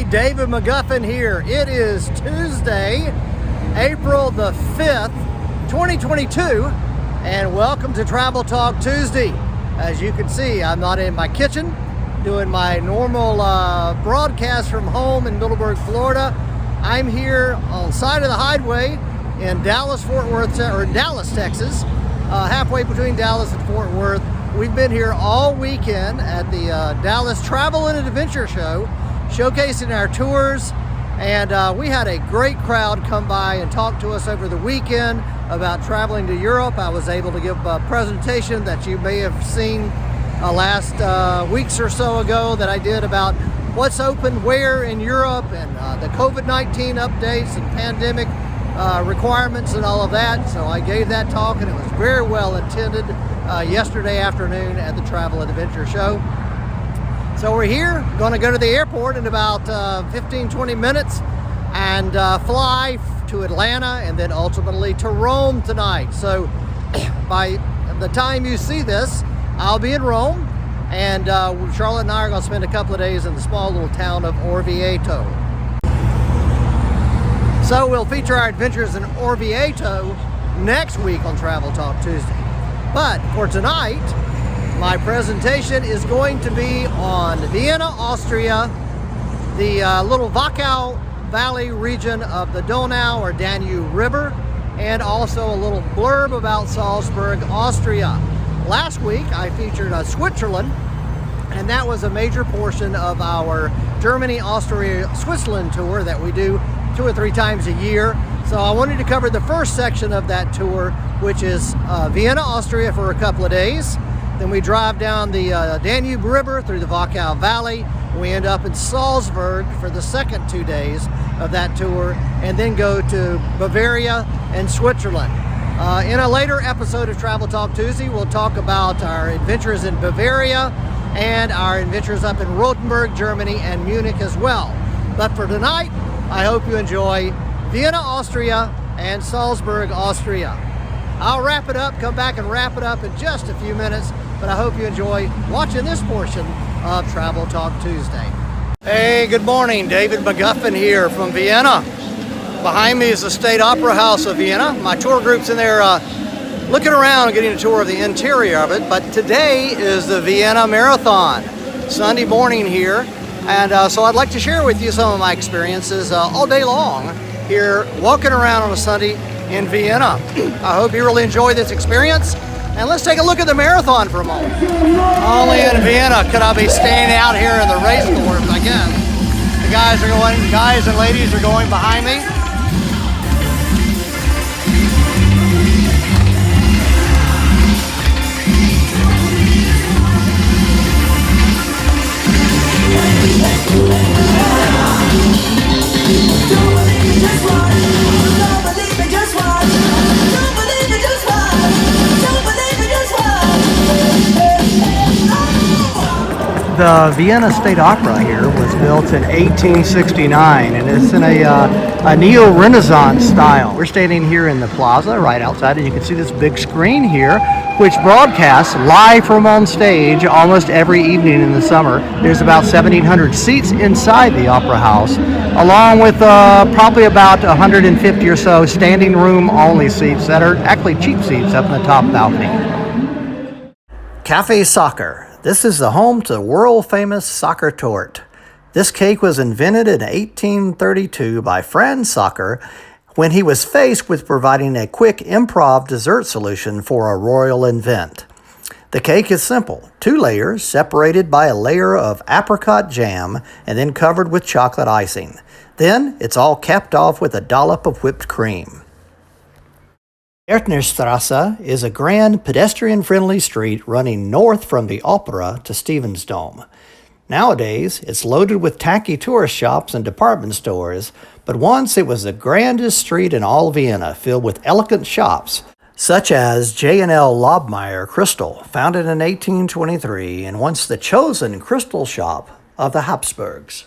Hey, David McGuffin here. It is Tuesday, April the 5th, 2022, and welcome to Travel Talk Tuesday. As you can see, I'm not in my kitchen doing my normal broadcast from home in Middleburg, Florida. I'm here on the side of the highway in Dallas, Texas, halfway between Dallas and Fort Worth. We've been here all weekend at the Dallas Travel and Adventure Show, showcasing our tours, and we had a great crowd come by and talk to us over the weekend about traveling to Europe. I was able to give a presentation that you may have seen last weeks or so ago that I did about what's open where in Europe and the COVID-19 updates and pandemic requirements and all of that. So I gave that talk, and it was very well attended yesterday afternoon at the Travel and Adventure Show. So we're here, going to go to the airport in about 15-20 minutes and fly to Atlanta and then ultimately to Rome tonight. So by the time you see this, I'll be in Rome, and Charlotte and I are going to spend a couple of days in the small little town of Orvieto. So we'll feature our adventures in Orvieto next week on Travel Talk Tuesday. But for tonight, my presentation is going to be on Vienna, Austria, the little Wachau Valley region of the Donau or Danube River, and also a little blurb about Salzburg, Austria. Last week I featured Switzerland, and that was a major portion of our Germany, Austria, Switzerland tour that we do 2 or 3 times a year. So I wanted to cover the first section of that tour, which is Vienna, Austria for a couple of days. Then we drive down the Danube River through the Wachau Valley. We end up in Salzburg for the second 2 days of that tour, and then go to Bavaria and Switzerland. In a later episode of Travel Talk Tuesday, we'll talk about our adventures in Bavaria and our adventures up in Rothenburg, Germany, and Munich as well. But for tonight, I hope you enjoy Vienna, Austria, and Salzburg, Austria. I'll wrap it up, come back and wrap it up in just a few minutes, but I hope you enjoy watching this portion of Travel Talk Tuesday. Hey, good morning. David McGuffin here from Vienna. Behind me is the State Opera House of Vienna. My tour group's in there looking around and getting a tour of the interior of it, but today is the Vienna Marathon, Sunday morning here. And so I'd like to share with you some of my experiences all day long here walking around on a Sunday in Vienna. I hope you really enjoy this experience. And let's take a look at the marathon for a moment. Only in Vienna could I be standing out here in the race course, I guess. The guys and ladies are going behind me. The Vienna State Opera here was built in 1869, and it's in a neo-Renaissance style. We're standing here in the plaza right outside, and you can see this big screen here, which broadcasts live from on stage almost every evening in the summer. There's about 1,700 seats inside the Opera House, along with probably about 150 or so standing room only seats that are actually cheap seats up in the top balcony. Cafe Soccer. This is the home to the world-famous soccer torte. This cake was invented in 1832 by Franz Soccer when he was faced with providing a quick improv dessert solution for a royal event. The cake is simple, 2 layers separated by a layer of apricot jam and then covered with chocolate icing. Then it's all capped off with a dollop of whipped cream. Ertnerstrasse is a grand pedestrian-friendly street running north from the Opera to Stevens Dome. Nowadays, it's loaded with tacky tourist shops and department stores, but once it was the grandest street in all Vienna, filled with elegant shops, such as J&L Lobmeyer Crystal, founded in 1823 and once the chosen crystal shop of the Habsburgs.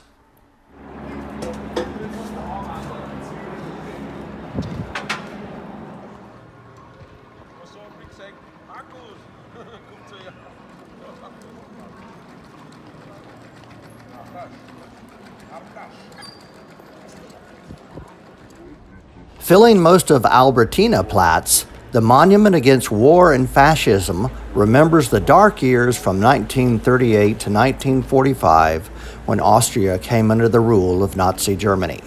Filling most of Albertina Platz, the Monument Against War and Fascism remembers the dark years from 1938 to 1945 when Austria came under the rule of Nazi Germany.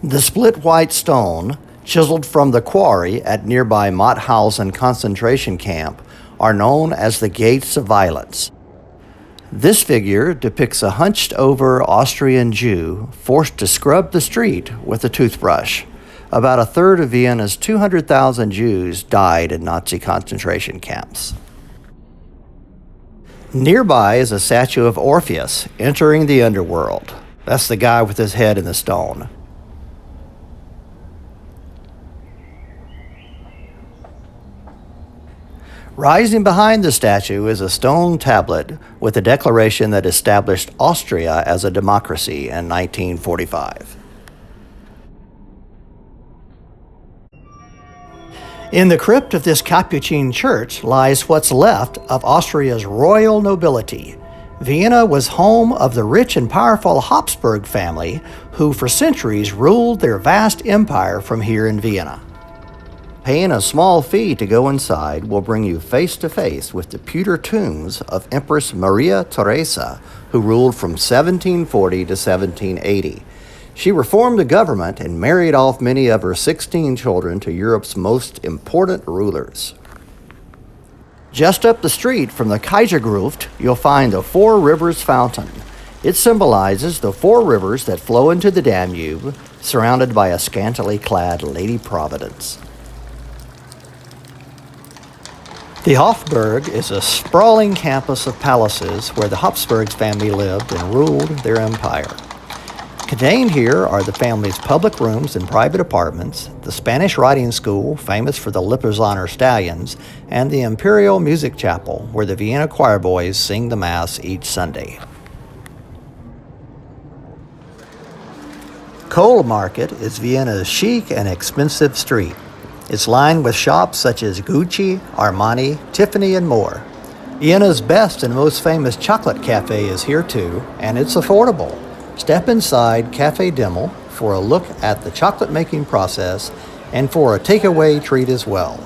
The split white stone, chiseled from the quarry at nearby Mauthausen concentration camp, are known as the Gates of Violence. This figure depicts a hunched-over Austrian Jew forced to scrub the street with a toothbrush. About a third of Vienna's 200,000 Jews died in Nazi concentration camps. Nearby is a statue of Orpheus entering the underworld. That's the guy with his head in the stone. Rising behind the statue is a stone tablet with a declaration that established Austria as a democracy in 1945. In the crypt of this Capuchin church lies what's left of Austria's royal nobility. Vienna was home of the rich and powerful Habsburg family, who for centuries ruled their vast empire from here in Vienna. Paying a small fee to go inside will bring you face to face with the pewter tombs of Empress Maria Theresa, who ruled from 1740 to 1780. She reformed the government and married off many of her 16 children to Europe's most important rulers. Just up the street from the Kaisergruft, you'll find the Four Rivers Fountain. It symbolizes the four rivers that flow into the Danube, surrounded by a scantily clad Lady Providence. The Hofburg is a sprawling campus of palaces where the Habsburg family lived and ruled their empire. Contained here are the family's public rooms and private apartments, the Spanish riding school, famous for the Lipizzaner stallions, and the Imperial Music Chapel, where the Vienna choir boys sing the Mass each Sunday. Kohl Market is Vienna's chic and expensive street. It's lined with shops such as Gucci, Armani, Tiffany, and more. Vienna's best and most famous chocolate cafe is here too, and it's affordable. Step inside Café Dimmel for a look at the chocolate making process and for a takeaway treat as well.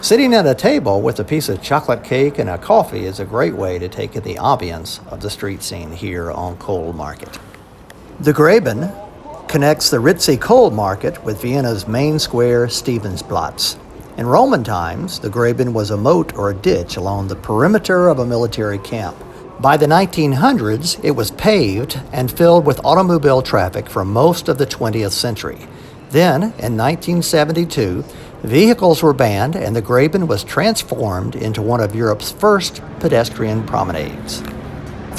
Sitting at a table with a piece of chocolate cake and a coffee is a great way to take in the ambience of the street scene here on Kohl Market. The Graben connects the ritzy Kohl Market with Vienna's main square, Stephansplatz. In Roman times, the Graben was a moat or a ditch along the perimeter of a military camp. By the 1900s, it was paved and filled with automobile traffic for most of the 20th century. Then, in 1972, vehicles were banned and the Graben was transformed into one of Europe's first pedestrian promenades.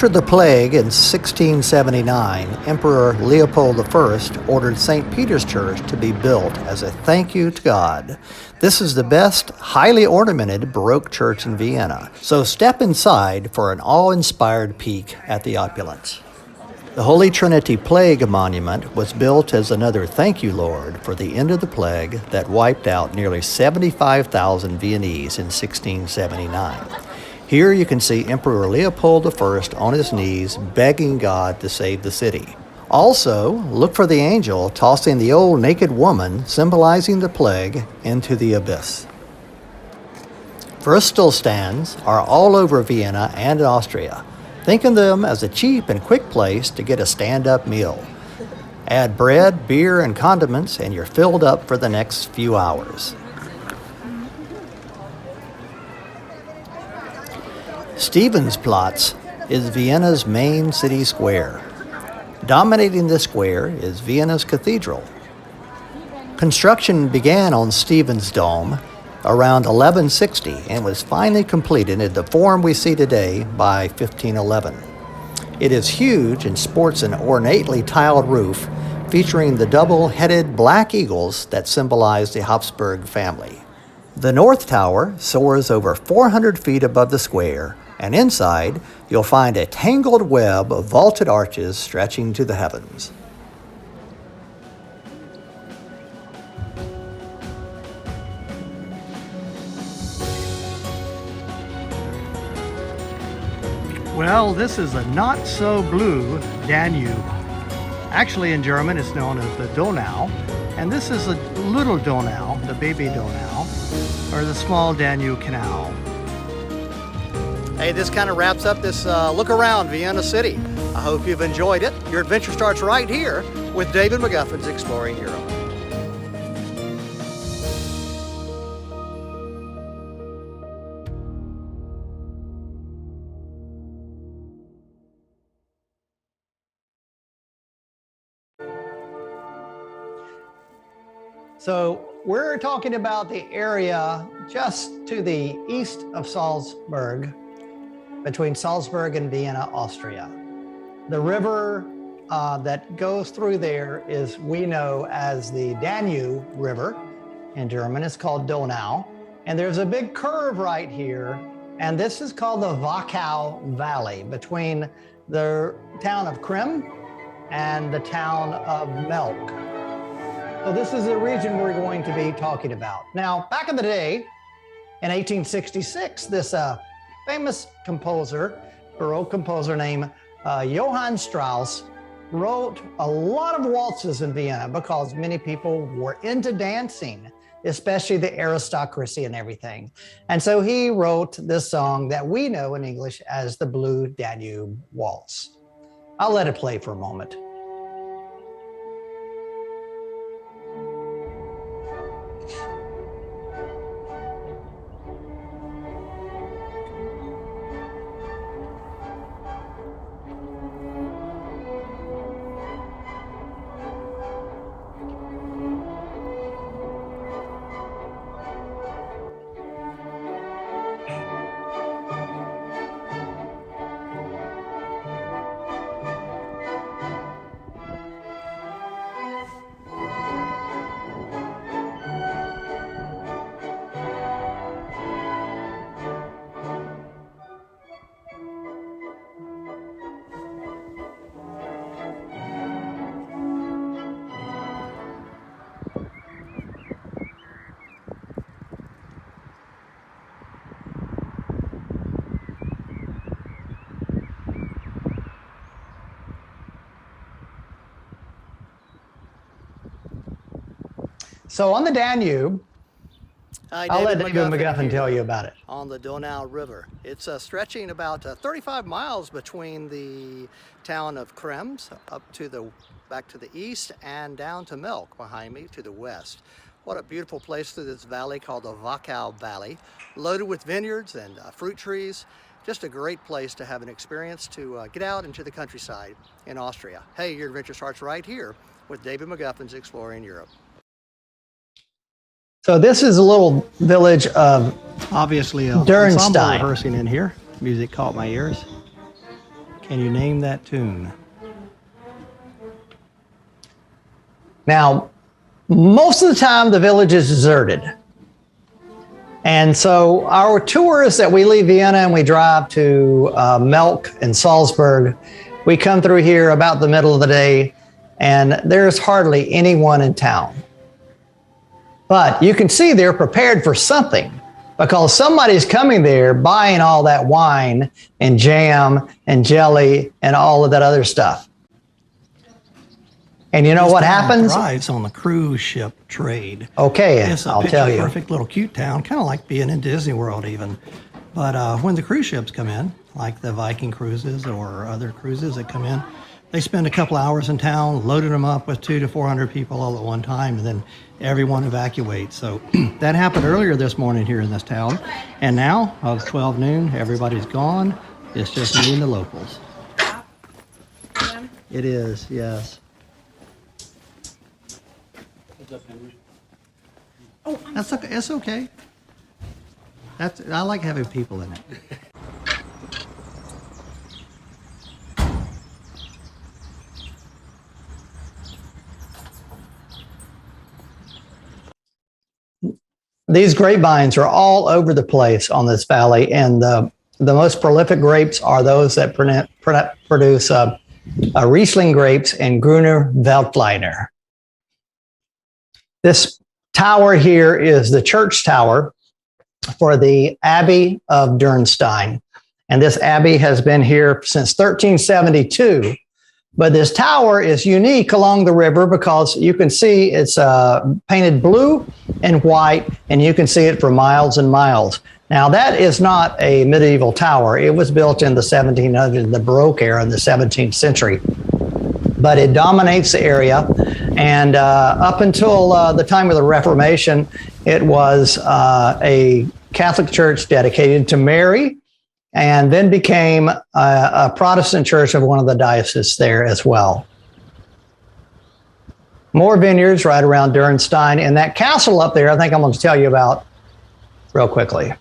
After the plague in 1679, Emperor Leopold I ordered St. Peter's Church to be built as a thank you to God. This is the best, highly ornamented Baroque church in Vienna, so step inside for an awe-inspired peek at the opulence. The Holy Trinity Plague Monument was built as another thank you, Lord, for the end of the plague that wiped out nearly 75,000 Viennese in 1679. Here you can see Emperor Leopold I on his knees begging God to save the city. Also, look for the angel tossing the old naked woman symbolizing the plague into the abyss. Würstel stands are all over Vienna and in Austria. Think of them as a cheap and quick place to get a stand-up meal. Add bread, beer, and condiments and you're filled up for the next few hours. Stephansplatz is Vienna's main city square. Dominating this square is Vienna's cathedral. Construction began on Stephen's Dome around 1160 and was finally completed in the form we see today by 1511. It is huge and sports an ornately tiled roof featuring the double-headed black eagles that symbolize the Habsburg family. The North Tower soars over 400 feet above the square, and inside, you'll find a tangled web of vaulted arches stretching to the heavens. Well, this is a not-so-blue Danube. Actually, in German, it's known as the Donau. And this is the little Donau, the baby Donau, or the small Danube Canal. Hey, this kind of wraps up this look around Vienna City. I hope you've enjoyed it. Your adventure starts right here with David McGuffin's Exploring Europe. So we're talking about the area just to the east of Salzburg, between Salzburg and Vienna, Austria. The river that goes through there is, we know as the Danube River. In German, it's called Donau. And there's a big curve right here, and this is called the Wachau Valley, between the town of Krem and the town of Melk. So this is the region we're going to be talking about. Now, back in the day, in 1866, this famous composer, Baroque composer named Johann Strauss, wrote a lot of waltzes in Vienna because many people were into dancing, especially the aristocracy and everything. And so he wrote this song that we know in English as the Blue Danube Waltz. I'll let it play for a moment. So on the Danube, I'll let David McGuffin tell you about it. On the Donau River. It's stretching about 35 miles between the town of Krems back to the east and down to Melk behind me to the west. What a beautiful place through this valley called the Wachau Valley, loaded with vineyards and fruit trees. Just a great place to have an experience to get out into the countryside in Austria. Hey, your adventure starts right here with David McGuffin's Exploring Europe. So this is a little village of obviously Dürnstein. Rehearsing in here. Music caught my ears. Can you name that tune? Now, most of the time the village is deserted. And so our tours that we leave Vienna and we drive to Melk and Salzburg, we come through here about the middle of the day and there's hardly anyone in town. But you can see they're prepared for something because somebody's coming there buying all that wine and jam and jelly and all of that other stuff. And you know what happens? Thrives on the cruise ship trade. Okay, it's I'll tell you. Perfect little cute town, kind of like being in Disney World even. But when the cruise ships come in, like the Viking cruises or other cruises that come in, they spend a couple hours in town, loading them up with 200 to 400 people all at one time, and then everyone evacuates. So that happened earlier this morning here in this town. And now, it's 12 noon, everybody's gone. It's just me and the locals. It is, yes. Oh, that's okay. It's okay. I like having people in it. These grapevines are all over the place on this valley, and the most prolific grapes are those that produce Riesling grapes and Gruner Veltliner. This tower here is the church tower for the Abbey of Dürnstein, and this abbey has been here since 1372. But this tower is unique along the river because you can see it's painted blue and white, and you can see it for miles and miles. Now, that is not a medieval tower. It was built in the 1700s, the Baroque era in the 17th century. But it dominates the area. And up until the time of the Reformation, it was a Catholic church dedicated to Mary, and then became a Protestant church of one of the dioceses there as well. More vineyards right around Dürnstein. And that castle up there, I think I'm going to tell you about real quickly,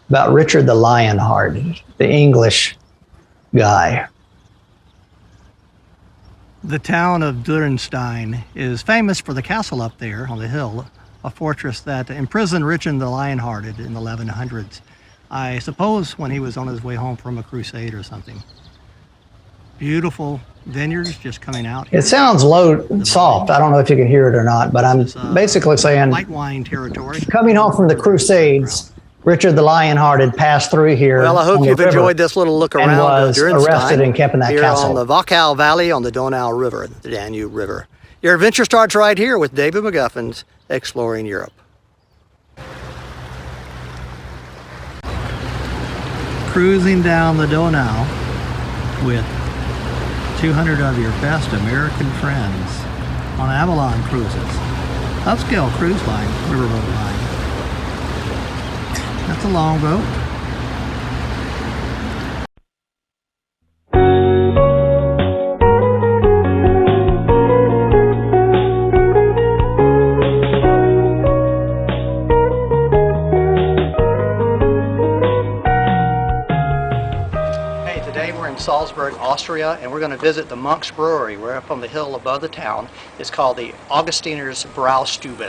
about Richard the Lionhearted, the English guy. The town of Dürnstein is famous for the castle up there on the hill, a fortress that imprisoned Richard the Lionhearted in the 1100s. I suppose when he was on his way home from a crusade or something. Beautiful vineyards just coming out here. It sounds low, soft. I don't know if you can hear it or not, but I'm basically saying light wine territory. Coming home from the crusades, Richard the Lionhearted passed through here. Well, I hope you've enjoyed this little look around. And was arrested and kept in that castle. On the Wachau Valley on the Donau River, the Danube River. Your adventure starts right here with David McGuffin's Exploring Europe. Cruising down the Donau with 200 of your best American friends on Avalon Cruises. Upscale cruise line, riverboat line. That's a long boat. Salzburg, Austria, and we're going to visit the Monk's Brewery. We're up on the hill above the town. It's called the Augustiner's Braustube. So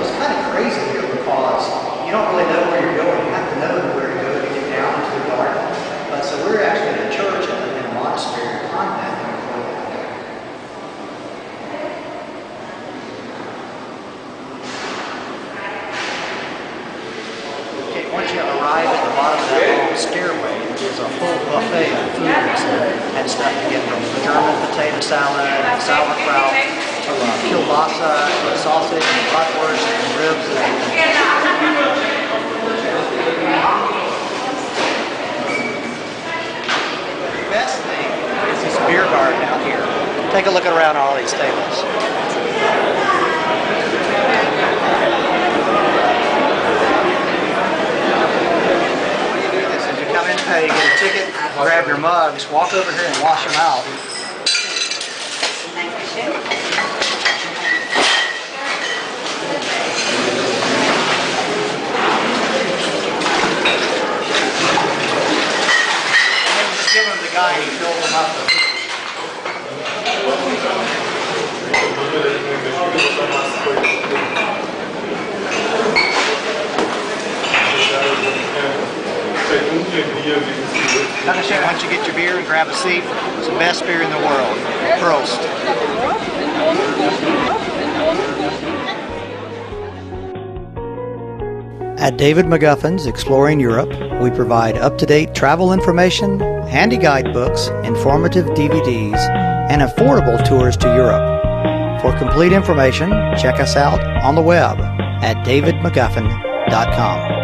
it's kind of crazy here because you don't really know where you're going. You have to know where you're going to get down into the garden. So we're actually in a church in a monastery in Convent. Okay, once you arrive at the bottom of that long stairway, there's a full buffet of foods and stuff you get, from German potato salad and sauerkraut to kielbasa and sausage and bratwurst and ribs and best thing is this beer garden out here. Take a look around all these tables. As you come in, pay, get a ticket, grab your mugs, walk over here and wash them out. Give him the guy who filled them up. Once you get your beer and grab a seat, it's the best beer in the world. Prost. At David McGuffin's Exploring Europe, we provide up-to-date travel information, handy guidebooks, informative DVDs, and affordable tours to Europe. For complete information, check us out on the web at davidmcguffin.com.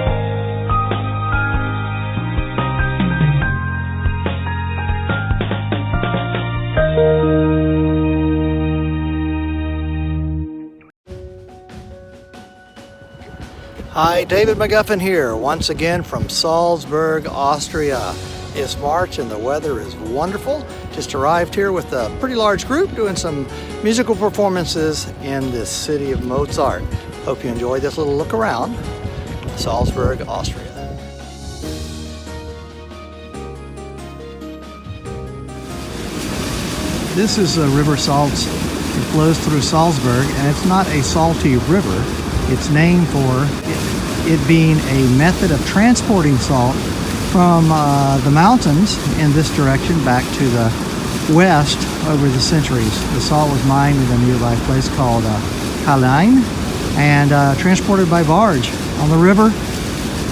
Hi, David McGuffin here, once again from Salzburg, Austria. It's March and the weather is wonderful. Just arrived here with a pretty large group doing some musical performances in this city of Mozart. Hope you enjoyed this little look around Salzburg, Austria. This is a river Salz. It flows through Salzburg, and it's not a salty river. It's named for it being a method of transporting salt from the mountains in this direction back to the west over the centuries. The salt was mined in a nearby place called Kuisine and transported by barge on the river.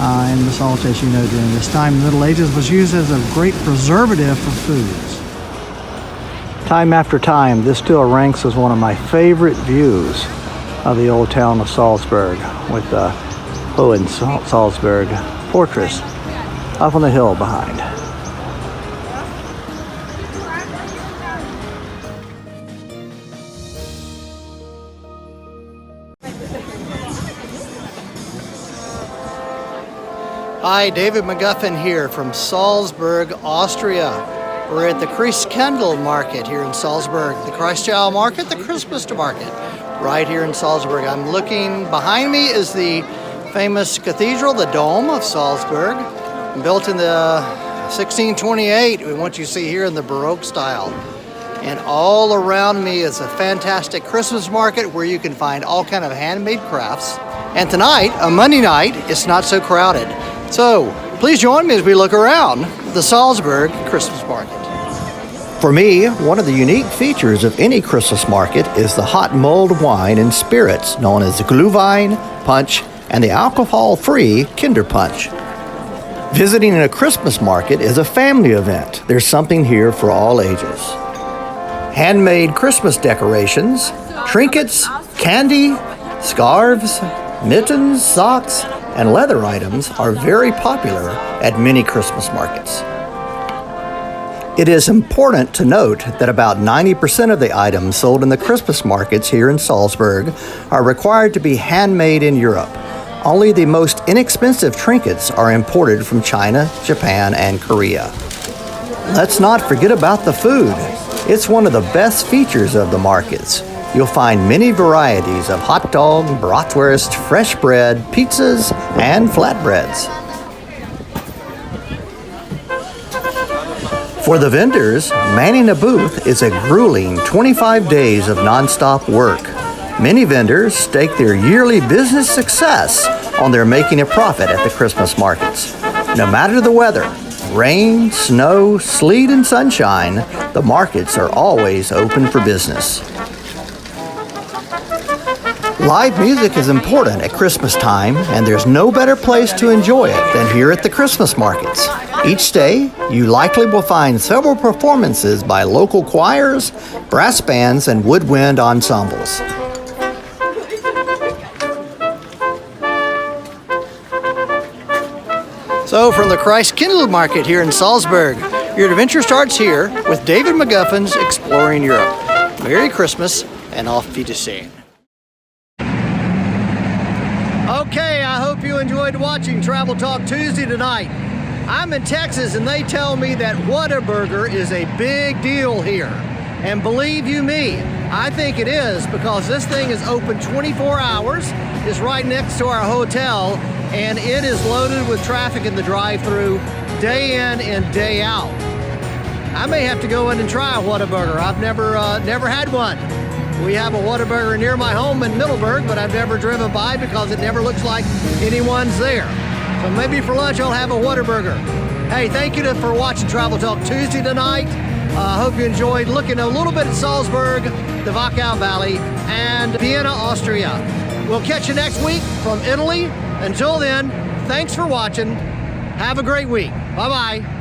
And the salt, as you know, during this time in the Middle Ages was used as a great preservative for foods. Time after time, this still ranks as one of my favorite views of the old town of Salzburg, with the Hohensalzburg fortress up on the hill behind. Hi, David McGuffin here from Salzburg, Austria. We're at the Christkindl market here in Salzburg, the Christchild market, the Christmas market, right here in Salzburg. I'm looking, behind me is the famous cathedral, the Dome of Salzburg, built in the 1628, and what you see here in the Baroque style. And all around me is a fantastic Christmas market where you can find all kind of handmade crafts. And tonight, a Monday night, it's not so crowded. So please join me as we look around the Salzburg Christmas market. For me, one of the unique features of any Christmas market is the hot mulled wine and spirits known as Glühwein, punch, and the alcohol-free Kinder Punch. Visiting a Christmas market is a family event. There's something here for all ages. Handmade Christmas decorations, trinkets, candy, scarves, mittens, socks, and leather items are very popular at many Christmas markets. It is important to note that about 90% of the items sold in the Christmas markets here in Salzburg are required to be handmade in Europe. Only the most inexpensive trinkets are imported from China, Japan, and Korea. Let's not forget about the food. It's one of the best features of the markets. You'll find many varieties of hot dog, bratwurst, fresh bread, pizzas, and flatbreads. For the vendors, manning a booth is a grueling 25 days of nonstop work. Many vendors stake their yearly business success on their making a profit at the Christmas markets. No matter the weather, rain, snow, sleet, and sunshine, the markets are always open for business. Live music is important at Christmas time, and there's no better place to enjoy it than here at the Christmas markets. Each day, you likely will find several performances by local choirs, brass bands, and woodwind ensembles. So from the Christkindl market here in Salzburg, your adventure starts here with David McGuffin's Exploring Europe. Merry Christmas and auf Wiedersehen. Okay, I hope you enjoyed watching Travel Talk Tuesday tonight. I'm in Texas and they tell me that Whataburger is a big deal here. And believe you me, I think it is, because this thing is open 24 hours. It's right next to our hotel, and it is loaded with traffic in the drive-thru day in and day out. I may have to go in and try a Whataburger. I've never had one. We have a Whataburger near my home in Middleburg, but I've never driven by because it never looks like anyone's there. So maybe for lunch I'll have a Whataburger. Hey, thank you for watching Travel Talk Tuesday tonight. I hope you enjoyed looking a little bit at Salzburg, the Wachau Valley, and Vienna, Austria. We'll catch you next week from Italy. Until then, thanks for watching. Have a great week. Bye-bye.